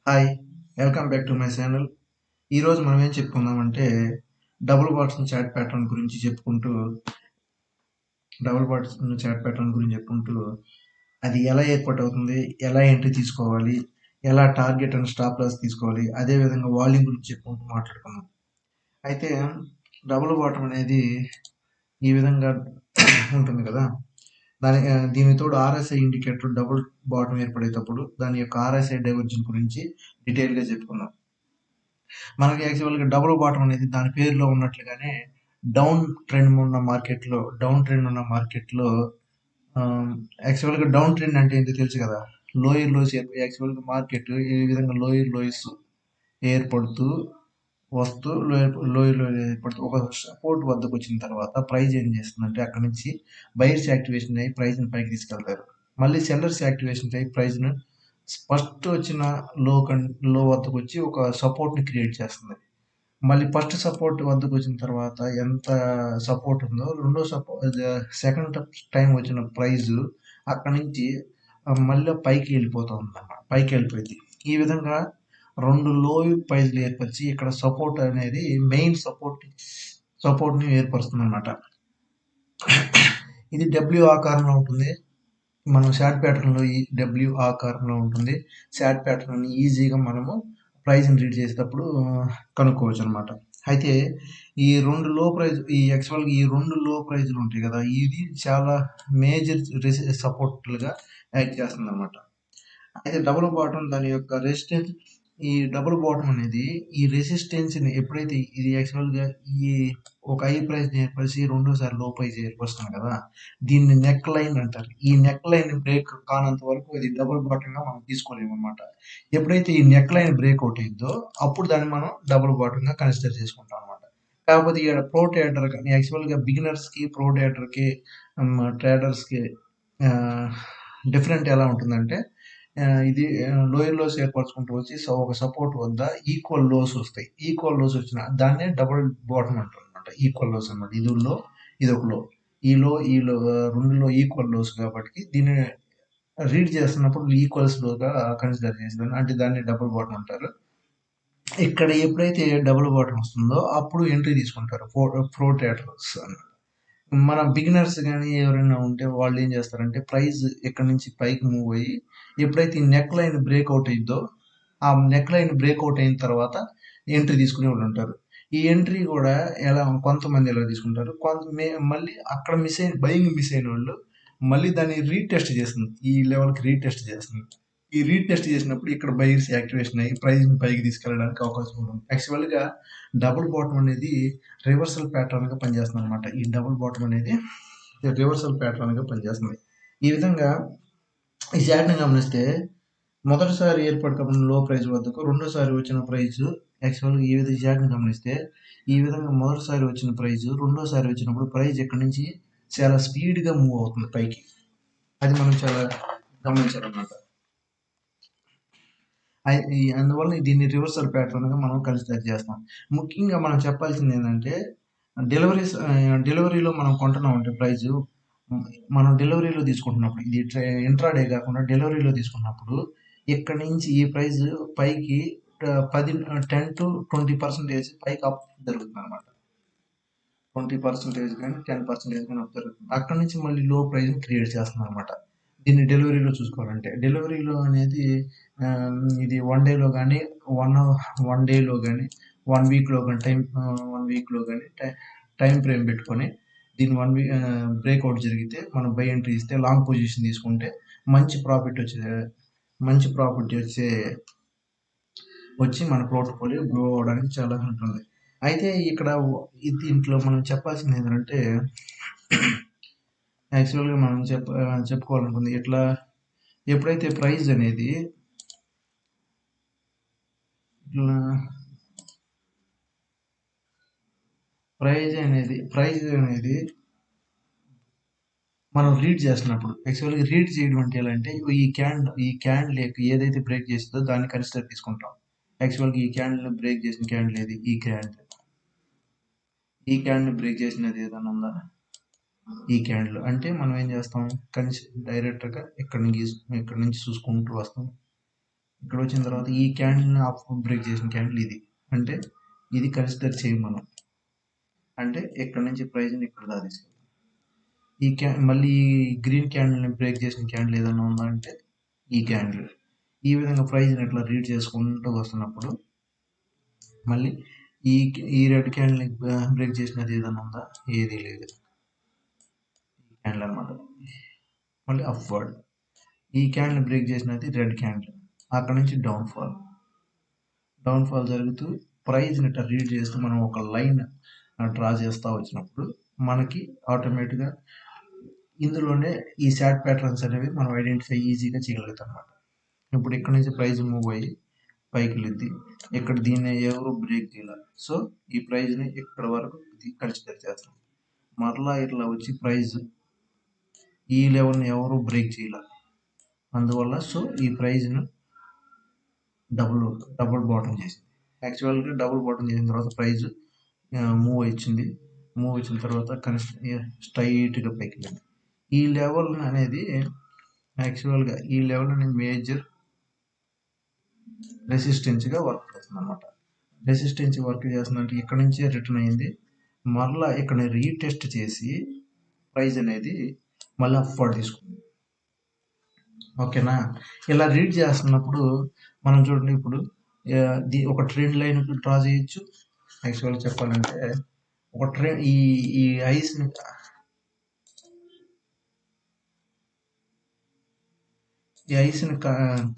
Hi, welcome back to my channel. ఈరోజు మనం ఏం చెప్పుకుందామంటే డబుల్ బాటమ్ చాట్ ప్యాటర్న్ గురించి చెప్పుకుంటూ అది ఎలా ఏర్పాటు అవుతుంది, ఎలా ఎంట్రీ తీసుకోవాలి, ఎలా టార్గెట్ అండ్ స్టాప్ లాస్ తీసుకోవాలి, అదేవిధంగా వాల్యూమ్ గురించి చెప్పుకుంటూ మాట్లాడుకుందాం. అయితే డబుల్ బాటమ్ అనేది ఈ విధంగా ఉంటుంది కదా. దీనికి తోడు ఆర్ఎస్ఐ ఇండికేటర్ డబుల్ బాటమ్ ఏర్పడేటప్పుడు దాని యొక్క ఆర్ఎస్ఐ డైవర్జన్ గురించి డీటెయిల్గా చెప్పుకుందాం. మనకి యాక్చువల్గా డబుల్ బాటమ్ అనేది దాని పేరులో ఉన్నట్లుగానే డౌన్ ట్రెండ్ ఉన్న మార్కెట్లో యాక్చువల్గా డౌన్ ట్రెండ్ అంటే ఏంటో తెలుసు కదా. లోయర్ లోస్ యాక్చువల్గా మార్కెట్ ఈ విధంగా లోయర్ లోయస్ ఏర్పడుతూ వస్తూ లోయర్ ఏర్పడుతూ ఒక సపోర్ట్ వద్దకు వచ్చిన తర్వాత ప్రైస్ ఏం చేస్తుందంటే అక్కడ నుంచి బయర్స్ యాక్టివేషన్ అయ్యి ప్రైస్ని పైకి తీసుకెళ్తారు. మళ్ళీ సెల్లర్స్ యాక్టివేషన్ అయ్యి ప్రైస్ను ఫస్ట్ వచ్చిన లో వద్దకు వచ్చి ఒక సపోర్ట్ని క్రియేట్ చేస్తుంది. మళ్ళీ ఫస్ట్ సపోర్ట్ వద్దకు వచ్చిన తర్వాత ఎంత సపోర్ట్ ఉందో సెకండ్ టైం వచ్చిన ప్రైజ్ అక్కడ నుంచి మళ్ళీ పైకి వెళ్ళిపోయింది. ఈ విధంగా రెండు లో ప్రైజ్లు ఏర్పరిచి ఇక్కడ సపోర్ట్ అనేది మెయిన్ సపోర్ట్ని ఏర్పరుస్తుంది అనమాట. ఇది డబ్ల్యూ ఆకారంలో ఉంటుంది. మనం షార్ట్ ప్యాటర్న్లో ఈ డబ్ల్యూ ఆకారంలో ఉంటుంది. షార్ట్ ప్యాటర్న్ ఈజీగా మనము ప్రైస్ని రీడ్ చేసేటప్పుడు కనుక్కోవచ్చు అనమాట. అయితే ఈ రెండు లో ప్రైజ్లు ఉంటాయి కదా, ఇది చాలా మేజర్ సపోర్ట్లుగా యాక్ట్ చేస్తుంది అనమాట. అయితే డబుల్ బాటమ్ దాని యొక్క రెసిస్టెన్స్, ఈ డబుల్ బాటమ్ అనేది ఈ రెసిస్టెన్స్ని ఎప్పుడైతే ఇది యాక్చువల్గా ఈ ఒక హై ప్రైస్ ఏర్పరిచి రెండోసారి లో ప్రైస్ ఏర్పరుస్తుంది కదా, దీన్ని నెక్ లైన్ అంటారు. ఈ నెక్ లైన్ బ్రేక్ కానంత వరకు ఇది డబుల్ బాటమ్గా మనం తీసుకోలేము అనమాట. ఎప్పుడైతే ఈ నెక్ లైన్ బ్రేక్అవుట్ అయిందో అప్పుడు దాన్ని మనం డబుల్ బాటమ్గా కన్సిడర్ చేసుకుంటాం అనమాట. కాకపోతే ఇక్కడ ప్రో ట్రేడర్ కానీ యాక్చువల్గా బిగినర్స్కి ప్రో ట్రేడర్కి ట్రేడర్స్కి డిఫరెంట్ ఎలా ఉంటుందంటే ఇది లోయర్ లోస్ ఏర్పరచుకుంటూ వచ్చి ఒక సపోర్ట్ వద్ద ఈక్వల్ లోస్ వస్తాయి. ఈక్వల్ లోస్ వచ్చిన దాన్నే డబుల్ బాటమ్ అంటారు అనమాట. ఈక్వల్ లోస్ అనమాట. ఇది ఒక లో, ఈ లో రెండులో ఈక్వల్ లోస్ కాబట్టి దీన్ని రీడ్ చేస్తున్నప్పుడు ఈక్వల్స్ లోగా కన్సిడర్ చేసేదాన్ని, అంటే దాన్ని డబుల్ బాటమ్ అంటారు. ఇక్కడ ఎప్పుడైతే డబుల్ బాటమ్ వస్తుందో అప్పుడు ఎంట్రీ తీసుకుంటారు ప్రో ట్రేడర్స్ అన్నమాట. మన బిగినర్స్ కానీ ఎవరైనా ఉంటే వాళ్ళు ఏం చేస్తారంటే ప్రైస్ ఇక్కడ నుంచి పైకి మూవ్ అయ్యి ఎప్పుడైతే ఈ నెక్ లైన్ బ్రేక్అవుట్ అయిందో ఆ నెక్ లైన్ బ్రేక్అవుట్ అయిన తర్వాత ఎంట్రీ తీసుకునే వాళ్ళు ఉంటారు. ఈ ఎంట్రీ కూడా కొంతమంది ఎలా తీసుకుంటారు, మళ్ళీ అక్కడ బయింగ్ మిస్ అయిన వాళ్ళు మళ్ళీ దాన్ని రీటెస్ట్ చేస్తుంది, ఈ లెవెల్కి రీటెస్ట్ చేస్తుంది. ఈ రీటెస్ట్ చేసినప్పుడు ఇక్కడ బయర్స్ యాక్టివేషన్ అయ్యి ప్రైస్ని పైకి తీసుకెళ్ళడానికి అవకాశం ఉంటుంది. యాక్చువల్గా డబుల్ బాటమ్ అనేది రివర్సల్ ప్యాటర్న్గా పనిచేస్తుంది అనమాట. ఈ డబుల్ బాటమ్ అనేది రివర్సల్ ప్యాటర్న్గా పనిచేస్తుంది. ఈ విధంగా ఈ చాట్ని గమనిస్తే మొదటిసారి ఏర్పడకపోయిన లో ప్రైస్ వద్దకు రెండోసారి వచ్చిన ప్రైస్ యాక్చువల్గా ఈ విధంగా చాట్ని గమనిస్తే ఈ విధంగా మొదటిసారి వచ్చిన ప్రైస్ రెండోసారి వచ్చినప్పుడు ప్రైస్ ఇక్కడ నుంచి చాలా స్పీడ్గా మూవ్ అవుతుంది పైకి. అది మనం చాలా గమనించాలన్నమాట. అందువల్ల దీన్ని రివర్సల్ ప్యాటర్న్గా మనం కన్సిడర్ చేస్తాం. ముఖ్యంగా మనం చెప్పాల్సింది ఏంటంటే డెలివరీలో మనం కొంటున్నామంటే ప్రైజు మనం డెలివరీలో తీసుకుంటున్నప్పుడు ఇది ఇంట్రాడే కాకుండా డెలివరీలో తీసుకున్నప్పుడు ఇక్కడ నుంచి ఈ ప్రైస్ పైకి 10-20% పైకి అప్ జరుగుతుంది అనమాట. 20% కానీ 10% కానీ అప్ జరుగుతుంది. అక్కడ నుంచి మళ్ళీ లో ప్రైస్ క్రియేట్ చేస్తుంది అనమాట. దీన్ని డెలివరీలో చూసుకోవాలంటే డెలివరీలో అనేది ఇది 1 డేలో కానీ 1 డేలో కానీ 1 వీక్లో కానీ 1 వీక్లో కానీ టైం ఫ్రేమ్ పెట్టుకొని దీన్ని 1 వీక్ బ్రేక్అవుట్ జరిగితే మనం బై ఎంట్రీ ఇస్తే లాంగ్ పొజిషన్ తీసుకుంటే మంచి ప్రాఫిట్ వచ్చి మన పోర్ట్ఫోలియో గ్రో అవడానికి చాలా ఉంటుంది. అయితే ఇక్కడ దీంట్లో మనం చెప్పాల్సింది ఏంటంటే యాక్చువల్గా మనం చెప్పుకోవాలనుకుంది ఇట్లా ఎప్పుడైతే ప్రైస్ అనేది మనం రీడ్ చేస్తున్నప్పుడు యాక్చువల్గా రీడ్ చేయడం అంటే ఎలా అంటే ఈ క్యాండిల్ ఏదైతే బ్రేక్ చేస్తుందో దాన్ని కన్సిడర్ తీసుకుంటాం. యాక్చువల్గా ఈ క్యాండిల్ బ్రేక్ చేసిన క్యాండిల్ ఏది, ఈ క్యాండిల్ బ్రేక్ చేసినది ఏదైనా ఉందా, ఈ క్యాండిల్ అంటే మనం ఏం చేస్తాం డైరెక్ట్గా ఇక్కడ నుంచి చూసుకుంటూ వస్తాం. ఇక్కడ వచ్చిన తర్వాత ఈ క్యాండిల్ని ఆఫ్ బ్రేక్ చేసిన క్యాండిల్ ఇది, అంటే ఇది కన్సిడర్ చేయం మనం, అంటే ఇక్కడ నుంచి ప్రైజ్ని ఇక్కడ దాకా తీసుకెళ్తాం. మళ్ళీ ఈ గ్రీన్ క్యాండిల్ని బ్రేక్ చేసిన క్యాండిల్ ఏదైనా ఉందా అంటే ఈ క్యాండిల్. ఈ విధంగా ప్రైజ్ని ఇట్లా రీడ్ చేసుకుంటూ వస్తున్నప్పుడు మళ్ళీ ఈ ఈ రెడ్ క్యాండిల్ని బ్రేక్ చేసినది ఏదైనా ఉందా, ఏది లేదు, ఈ క్యాండిల్ అనమాట. మళ్ళీ అప్వర్డ్, ఈ క్యాండిల్ బ్రేక్ చేసినది రెడ్ క్యాండిల్, అక్కడ నుంచి డౌన్ఫాల్ జరుగుతూ ప్రైజ్ని ఇట్లా రీడ్ చేస్తూ మనం ఒక లైన్ డ్రా చేస్తూ వచ్చినప్పుడు మనకి ఆటోమేటిక్గా ఇందులోనే ఈ శాట్ ప్యాటర్న్స్ అనేవి మనం ఐడెంటిఫై ఈజీగా చేయగలుగుతాం అనమాట. ఇప్పుడు ఇక్కడ నుంచి ప్రైజ్ మూవ్ అయ్యి పైకి వెళ్ళిద్ది, ఇక్కడ దీన్ని ఎవరు బ్రేక్ చేయాలి, సో ఈ ప్రైజ్ని ఇక్కడ వరకు కన్సిడర్ చేస్తాం. మరలా ఇట్లా వచ్చి ప్రైజ్ ఈ లెవెల్ని ఎవరు బ్రేక్ చేయాలి, అందువల్ల సో ఈ ప్రైజ్ను డబుల్ బాటమ్ చేసింది. యాక్చువల్గా డబుల్ బాటమ్ చేసిన తర్వాత ప్రైజ్ మూవ్ వచ్చిన తర్వాత స్ట్రైట్గా పైకి వెళ్ళింది. ఈ లెవెల్ అనేది యాక్చువల్గా ఈ లెవెల్ అనేది మేజర్ రెసిస్టెన్స్గా వర్క్ చేస్తుంది అనమాట. రెసిస్టెన్స్ వర్క్ చేస్తుందంటే ఇక్కడ నుంచే రిటర్న్ అయింది, మరలా ఇక్కడ రీటెస్ట్ చేసి ప్రైజ్ అనేది మళ్ళీ అప్వర్డ్ తీసుకుంది. ఓకేనా? ఇలా రీడ్ చేస్తున్నప్పుడు మనం చూడండి, ఇప్పుడు ఒక ట్రెండ్ లైన్ డ్రా చేయొచ్చు. యాక్చువల్గా చెప్పాలంటే ఒక ట్రెండ్ ఈ ఐస్ని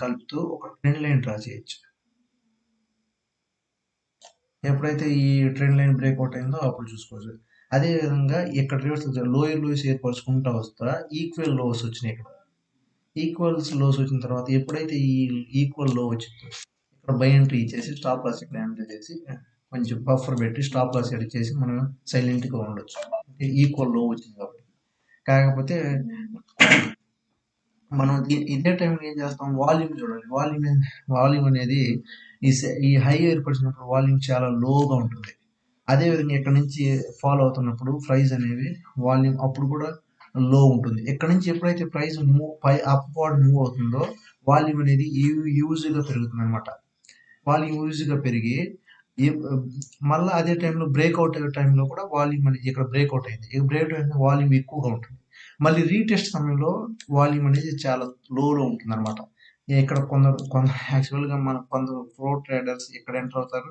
కలుపుతూ ఒక ట్రెండ్ లైన్ డ్రా చేయొచ్చు. ఎప్పుడైతే ఈ ట్రెండ్ లైన్ బ్రేక్అవుట్ అయిందో అప్పుడు చూసుకోవచ్చు. అదేవిధంగా ఇక్కడ రివర్స్ లోయర్ లోస్ ఏర్పరచుకుంటూ వస్తా ఈక్వల్ లోస్ వచ్చినాయి. ఇక్కడ ఈక్వల్స్ లోస్ వచ్చిన తర్వాత ఎప్పుడైతే ఈ ఈక్వల్ లో వచ్చిందో ఇక్కడ బై ఎంట్రీ ఇచ్చేసి స్టాప్ లాస్ ఇక్కడ ఎంట్రీ చేసి కొంచెం బఫర్ పెట్టి స్టాప్ లాస్ ఎడ్ చేసి మనం సైలెంట్గా ఉండొచ్చు. ఈక్వల్ లో వచ్చింది కాబట్టి. కాకపోతే మనం ఇదే టైంలో ఏం చేస్తాం, వాల్యూమ్ చూడాలి. వాల్యూమ్ అనేది ఈ హై ఏర్పరిచినప్పుడు వాల్యూమ్ చాలా లోగా ఉంటుంది. అదేవిధంగా ఇక్కడ నుంచి ఫాలో అవుతున్నప్పుడు ప్రైస్ అనేవి వాల్యూమ్ అప్పుడు కూడా లో ఉంటుంది. ఇక్కడ నుంచి ఎప్పుడైతే ప్రైస్ అప్వర్డ్ మూవ్ అవుతుందో వాల్యూమ్ అనేది యూజ్గా పెరుగుతుంది అనమాట. వాల్యూమ్ యూజ్గా పెరిగి మళ్ళీ అదే టైంలో బ్రేక్అవుట్ అయ్యే టైంలో కూడా వాల్యూమ్ అనేది ఇక్కడ బ్రేక్అవుట్ అయింది. బ్రేక్అవుట్ అయితే వాల్యూమ్ ఎక్కువగా ఉంటుంది. మళ్ళీ రీటెస్ట్ సమయంలో వాల్యూమ్ అనేది చాలా లోలో ఉంటుంది అనమాట. ఇక్కడ కొందరు యాక్చువల్గా కొందరు ప్రో ట్రేడర్స్ ఇక్కడ ఎంటర్ అవుతారు,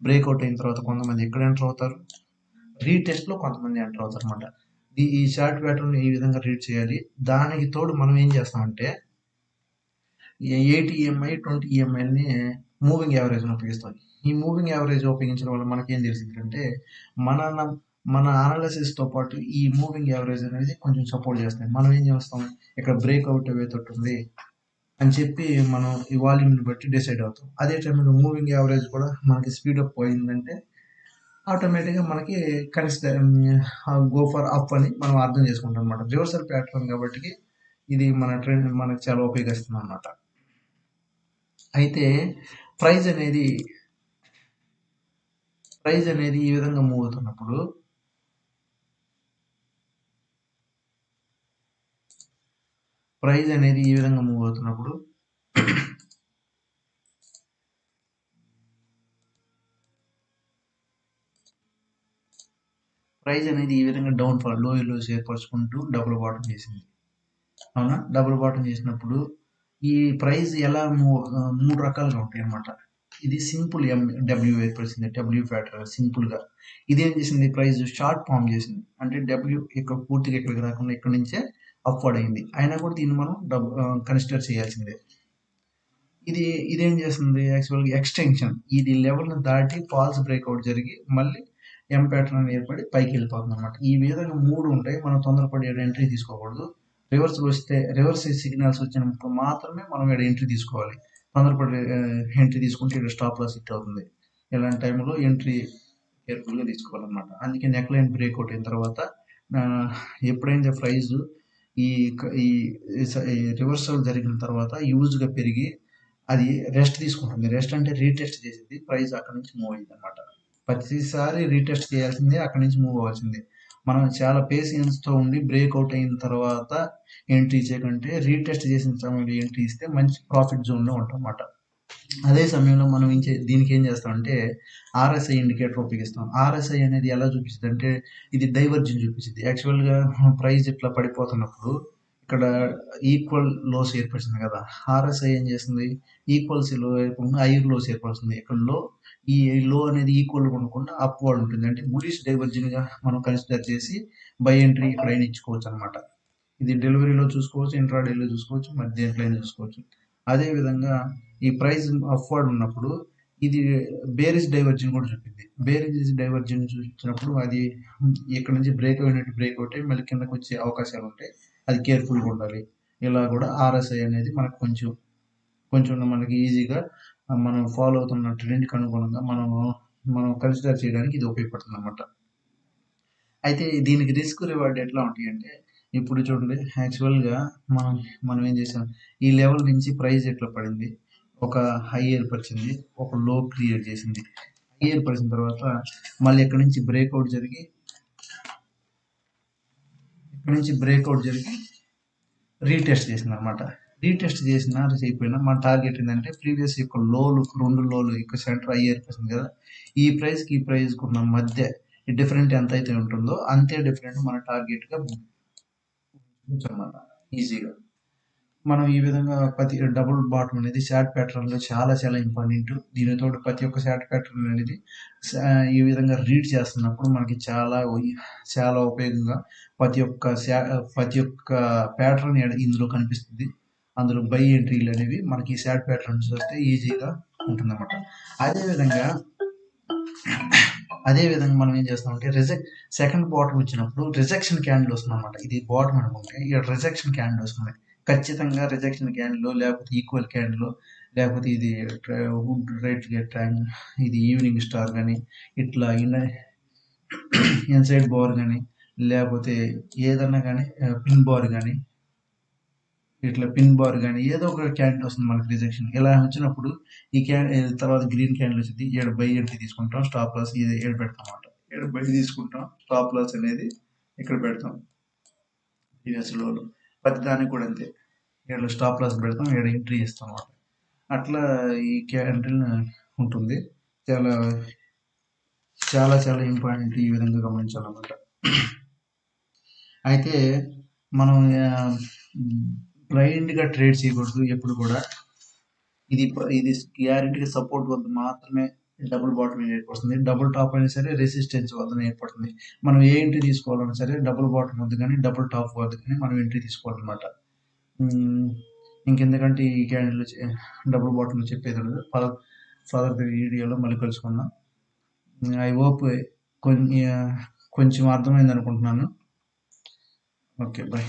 బ్రేక్అవుట్ అయిన తర్వాత కొంతమంది ఎక్కడ ఎంటర్ అవుతారు, రీటెస్ట్లో కొంతమంది ఎంటర్ అవుతారు అనమాట. ఈ షార్ట్ ప్యాటర్న్ ఈ విధంగా రీడ్ చేయాలి. దానికి తోడు మనం ఏం చేస్తామంటే 80 EMI 20 EMIని మూవింగ్ యావరేజ్ని ఉపయోగిస్తాం. ఈ మూవింగ్ యావరేజ్ ఉపయోగించడం వల్ల మనకేం తెలిసిందంటే మన అనాలిసిస్తో పాటు ఈ మూవింగ్ యావరేజ్ అనేది కొంచెం సపోర్ట్ చేస్తాయి. మనం ఏం చేస్తాం, ఇక్కడ బ్రేక్అవుట్ అయ్యేటట్టుంది అని చెప్పి మనం ఈ వాల్యూమ్ని బట్టి డిసైడ్ అవుతాం. అదే టైంలో మూవింగ్ యావరేజ్ కూడా మనకి స్పీడప్ పోయిందంటే ఆటోమేటిక్గా మనకి గో ఫర్ అప్ అని మనం అర్థం చేసుకుంటాం అనమాట. రివర్సల్ ప్యాటర్న్ కాబట్టి ఇది మన ట్రెండ్ మనకు చాలా ఉపయోగిస్తుంది అనమాట. అయితే ప్రైజ్ అనేది ఈ విధంగా మూవ్ అవుతున్నప్పుడు ప్రైజ్ అనేది ఈ విధంగా మూవ్ అవుతున్నప్పుడు ప్రైజ్ అనేది ఈ విధంగా డౌన్ ఫాల్ లోస్ ఏర్పరచుకుంటూ డబుల్ బాటమ్ చేసింది. అవునా? డబుల్ బాటమ్ చేసినప్పుడు ఈ ప్రైజ్ ఎలా మూడు రకాలుగా ఉంటాయి అన్నమాట. ఇది సింపుల్ డబ్ల్యూ ఏర్పరిచింది, డబ్ల్యూ ప్యాటర్న్ సింపుల్గా. ఇదేం చేసింది, ప్రైజ్ షార్ట్ ఫామ్ చేసింది, అంటే డబ్ల్యూ ఇక్కడ పూర్తిగా ఇక్కడికి రాకుండా ఇక్కడ నుంచే అప్వర్డ్ అయింది. అయినా కూడా దీన్ని మనం కన్సిడర్ చేయాల్సిందే. ఇదేం చేస్తుంది, యాక్చువల్గా ఎక్స్టెన్షన్, ఇది లెవెల్ని దాటి ఫాల్స్ బ్రేక్అవుట్ జరిగి మళ్ళీ ఎం ప్యాటర్న్ ఏర్పడి పైకి వెళ్ళిపోతుంది అనమాట. ఈ విధంగా మూడు ఉంటాయి. మనం తొందరపడి ఎంట్రీ తీసుకోకూడదు. రివర్స్ సిగ్నల్స్ వచ్చినప్పుడు మాత్రమే మనం ఇక్కడ ఎంట్రీ తీసుకోవాలి. తొందరపడి ఎంట్రీ తీసుకుంటే ఇక్కడ స్టాప్ లాస్ హిట్ అవుతుంది. ఇలాంటి టైంలో ఎంట్రీ కేర్ఫుల్గా తీసుకోవాలన్నమాట. అందుకే నెక్ లైన్ బ్రేక్అవుట్ అయిన తర్వాత ఎప్పుడైతే ప్రైజ్ ఈ రివర్సల్ జరిగిన తర్వాత యూజ్గా పెరిగి అది రెస్ట్ తీసుకుంటుంది. రెస్ట్ అంటే రీటెస్ట్ చేసింది, ప్రైస్ అక్కడ నుంచి మూవ్ అయింది అనమాట. ప్రతిసారి రీటెస్ట్ చేయాల్సిందే, అక్కడ నుంచి మూవ్ అవ్వాల్సిందే. మనం చాలా పేషెన్స్తో ఉండి బ్రేక్అవుట్ అయిన తర్వాత ఎంట్రీ చేయకంటే రీటెస్ట్ చేసిన సమయంలో ఎంట్రీ ఇస్తే మంచి ప్రాఫిట్ జోన్లో ఉంటాం అన్నమాట. అదే సమయంలో మనం దీనికి ఏం చేస్తామంటే ఆర్ఎస్ఐ ఇండికేటర్ ఉపయోగిస్తాం. ఆర్ఎస్ఐ అనేది ఎలా చూపిస్తుంది అంటే ఇది డైవర్జన్ చూపిస్తుంది. యాక్చువల్గా ప్రైస్ ఇట్లా పడిపోతున్నప్పుడు ఇక్కడ ఈక్వల్ లోస్ ఏర్పడుతుంది కదా. ఆర్ఎస్ఐ ఏం చేస్తుంది, ఈక్వల్స్ లో ఏర్పడుతుంది, హైయర్ లోస్ ఏర్పడుతుంది. ఇక్కడ లో ఈ లో అనేది ఈక్వల్ ఉండకుండా అప్వర్డ్ ఉంటుంది. అంటే బులిష్ డైవర్జన్ గా మనం కన్సిడర్ చేసి బై ఎంట్రీ ఇక్కడ అయినా ఇచ్చుకోవచ్చు అనమాట. ఇది డెలివరీలో చూసుకోవచ్చు, ఇంట్రాడేలో చూసుకోవచ్చు, మరి దేంట్లో అయినా చూసుకోవచ్చు. అదే విధంగా ఈ ప్రైస్ అప్వర్డ్ ఉన్నప్పుడు ఇది బేరిష్ డైవర్జన్ కూడా చూపింది. బేరిష్ డైవర్జన్ చూపించినప్పుడు అది ఇక్కడ నుంచి బ్రేక్ అయినట్టు బ్రేక్ అవుతాయి, మళ్ళీ కిందకు వచ్చే అవకాశాలు ఉంటాయి. అది కేర్ఫుల్గా ఉండాలి. ఇలా కూడా ఆర్ఎస్ఐ అనేది మనకు కొంచెం కొంచెం మనకి ఈజీగా మనం ఫాలో అవుతున్న ట్రెండ్కి అనుగుణంగా మనం కన్సిడర్ చేయడానికి ఇది ఉపయోగపడుతుంది అనమాట. అయితే దీనికి రిస్క్ రివార్డ్ ఎట్లా ఉంటాయి అంటే ఇప్పుడు చూడండి, యాక్చువల్గా మనం మనం ఏం చేసాం, ఈ లెవెల్ నుంచి ప్రైస్ ఎట్లా పడింది, ఒక హై ఏర్పరిచింది, ఒక లో క్రియేట్ చేసింది. హై ఏర్పరిచిన తర్వాత మళ్ళీ ఇక్కడ నుంచి బ్రేక్అవుట్ జరిగి రీటెస్ట్ చేసింది అనమాట. రీటెస్ట్ చేసిన అయిపోయినా మన టార్గెట్ ఏంటంటే ప్రీవియస్ యొక్క లోలు, 2 లోలు యొక్క సెంటర్ హై ఏర్పరిచింది కదా, ఈ ప్రైస్కి ఈ ప్రైస్కి ఉన్న మధ్య డిఫరెంట్ ఎంత అయితే ఉంటుందో అంతే డిఫరెంట్ మన టార్గెట్గా అనమాట. ఈజీగా మనం ఈ విధంగా ప్రతి డబుల్ బాటమ్ అనేది షార్ట్ ప్యాటర్న్ లో చాలా చాలా ఇంపార్టెంట్. దీనితో ప్రతి ఒక్క షార్ట్ ప్యాటర్న్ అనేది ఈ విధంగా రీడ్ చేస్తున్నప్పుడు మనకి చాలా చాలా ఉపయోగంగా ప్రతి ఒక్క ప్యాటర్న్ ఇందులో కనిపిస్తుంది. అందులో బై ఎంట్రీలు అనేవి మనకి షార్ట్ ప్యాటర్న్స్ వస్తే ఈజీగా ఉంటుందన్నమాట. అదేవిధంగా మనం ఏం చేస్తామంటే సెకండ్ బాటమ్ వచ్చినప్పుడు రిజెక్షన్ క్యాండిల్ వస్తుంది అనమాట. ఇది బాటమ్ అనుకుంటే ఇక్కడ రిజెక్షన్ క్యాండిల్ వస్తుంది. ఖచ్చితంగా రిజెక్షన్ క్యాండిల్, లేకపోతే ఈక్వల్ క్యాండిల్, లేకపోతే ఇది వుడ్ రైట్ గెట్ ఇది ఈవినింగ్ స్టార్ కానీ ఇట్లా ఇన్సైడ్ బార్ కానీ, లేకపోతే ఏదన్నా కానీ పిన్ బార్ కానీ, ఇట్లా పిన్ బార్ కానీ ఏదో ఒక క్యాండిల్ వస్తుంది మనకి రిజెక్షన్. ఇలా వచ్చినప్పుడు ఈ తర్వాత గ్రీన్ క్యాండిల్ వచ్చింది, ఏడు బై ఎంట్రీ తీసుకుంటాం, స్టాప్ లాస్ ఇది ఏడు పెడతాం అన్నమాట. ఏడు బై తీసుకుంటాం, స్టాప్ లాస్ అనేది ఇక్కడ పెడతాం. యూఎస్లో ప్రతి దానికి కూడా అంతే, ఏడు స్టాప్ లాస్ పెడతాం, ఏడు ఎంట్రీ ఇస్తాం అన్నమాట. అట్లా ఈ క్యాండిల్ ఉంటుంది. చాలా చాలా చాలా ఇంపార్టెంట్, ఈ విధంగా గమనించాలన్నమాట. అయితే మనం బ్లైండ్గా ట్రేడ్ చేయకూడదు ఎప్పుడు కూడా. ఇది గ్యారెంటీగా సపోర్ట్ వద్ద మాత్రమే డబుల్ బాటమ్ ఏర్పడుతుంది. డబుల్ టాప్ అయినా సరే రెసిస్టెన్స్ వద్ద ఏర్పడుతుంది. మనం ఏ ఎంట్రీ తీసుకోవాలన్నా సరే డబుల్ బాటమ్ వద్ద కానీ డబుల్ టాప్ వద్ద కానీ మనం ఎంట్రీ తీసుకోవాలన్నమాట. ఇంకెందుకంటే ఈ క్యాండిల్ డబుల్ బాటమ్ చెప్పేది ఉండదు. ఫర్దర్ వీడియోలో మళ్ళీ కలుసుకుందాం. ఐ హోప్ కొంచెం అర్థమైంది అనుకుంటున్నాను. Okay, bye.